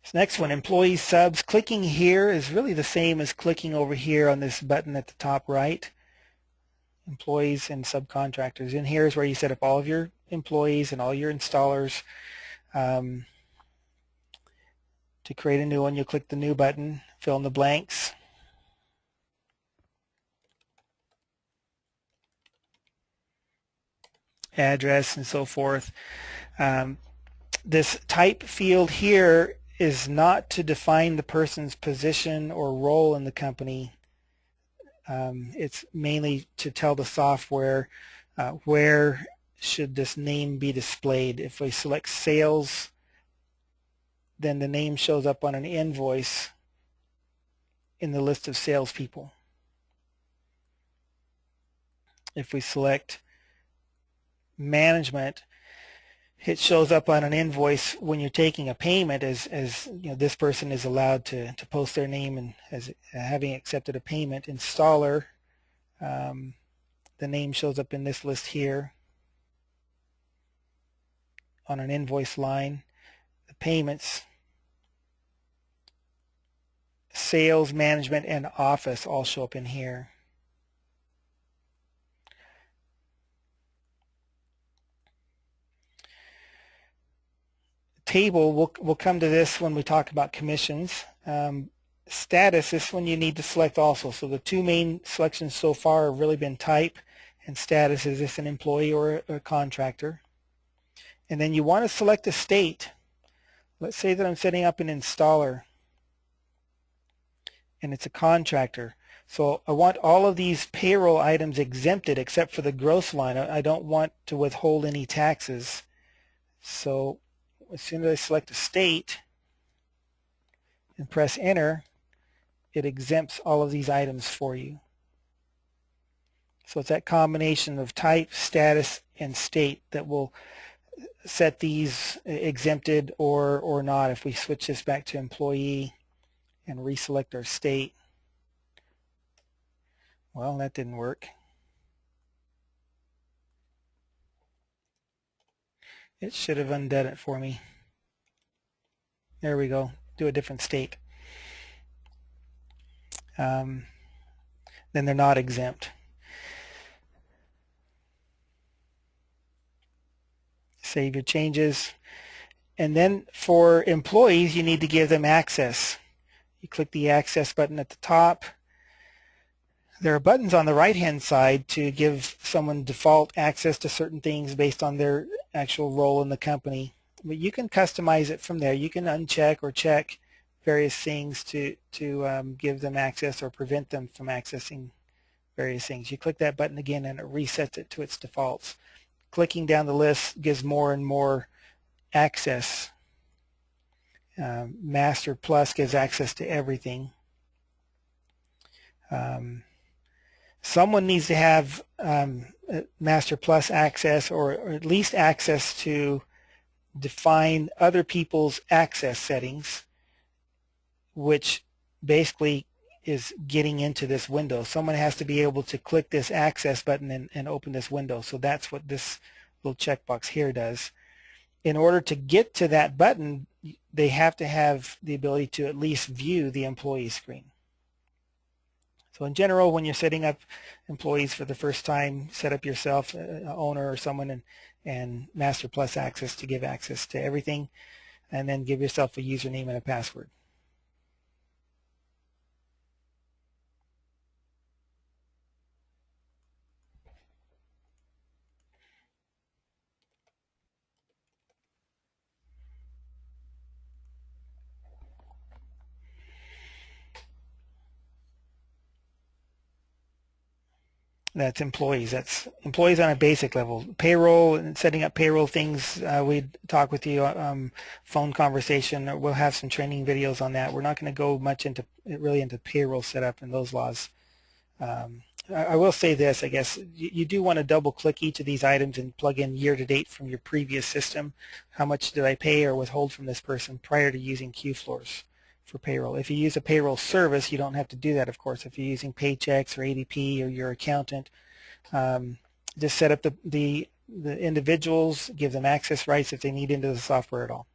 This next one, employee subs. Clicking here is really the same as clicking over here on this button at the top right. Employees and subcontractors. In here is where you set up all of your employees and all your installers. To create a new one, you'll click the new button, fill in the blanks. Address and so forth. This type field here is not to define the person's position or role in the company. It's mainly to tell the software where should this name be displayed. If we select sales, then the name shows up on an invoice in the list of salespeople. If we select management, it shows up on an invoice when you're taking a payment as you know, this person is allowed to post their name and as having accepted a payment. Installer, the name shows up in this list here on an invoice line. The payments, sales, management, and office all show up in here. Table, we'll come to this when we talk about commissions. Status, this one you need to select also. So the two main selections so far have really been type and status. Is this an employee or a contractor? And then you want to select a state. Let's say that I'm setting up an installer and it's a contractor. So I want all of these payroll items exempted except for the gross line. I don't want to withhold any taxes. So as soon as I select a state and press enter, it exempts all of these items for you. So it's that combination of type, status, and state that will set these exempted or not. If we switch this back to employee and reselect our state, well, that didn't work. It should have undone it for me. There we go. Do a different state. Then they're not exempt. Save your changes. And then for employees, you need to give them access. You click the access button at the top. There are buttons on the right-hand side to give someone default access to certain things based on their actual role in the company. But you can customize it from there. You can uncheck or check various things to give them access or prevent them from accessing various things. You click that button again and it resets it to its defaults. Clicking down the list gives more and more access. Master Plus gives access to everything. Someone needs to have Master Plus access or at least access to define other people's access settings, which basically is getting into this window. Someone has to be able to click this access button and open this window. So that's what this little checkbox here does. In order to get to that button, they have to have the ability to at least view the employee screen. So in general, when you're setting up employees for the first time, set up yourself, an owner or someone, and Master Plus access to give access to everything, and then give yourself a username and a password. That's employees. That's employees on a basic level. Payroll and setting up payroll things, we'd talk with you, phone conversation. We'll have some training videos on that. We're not going to go much into payroll setup and those laws. I will say this, I guess, you do want to double click each of these items and plug in year to date from your previous system. How much did I pay or withhold from this person prior to using QFloors for payroll? If you use a payroll service, you don't have to do that, of course. If you're using Paychex or ADP or your accountant, just set up the individuals, give them access rights if they need into the software at all.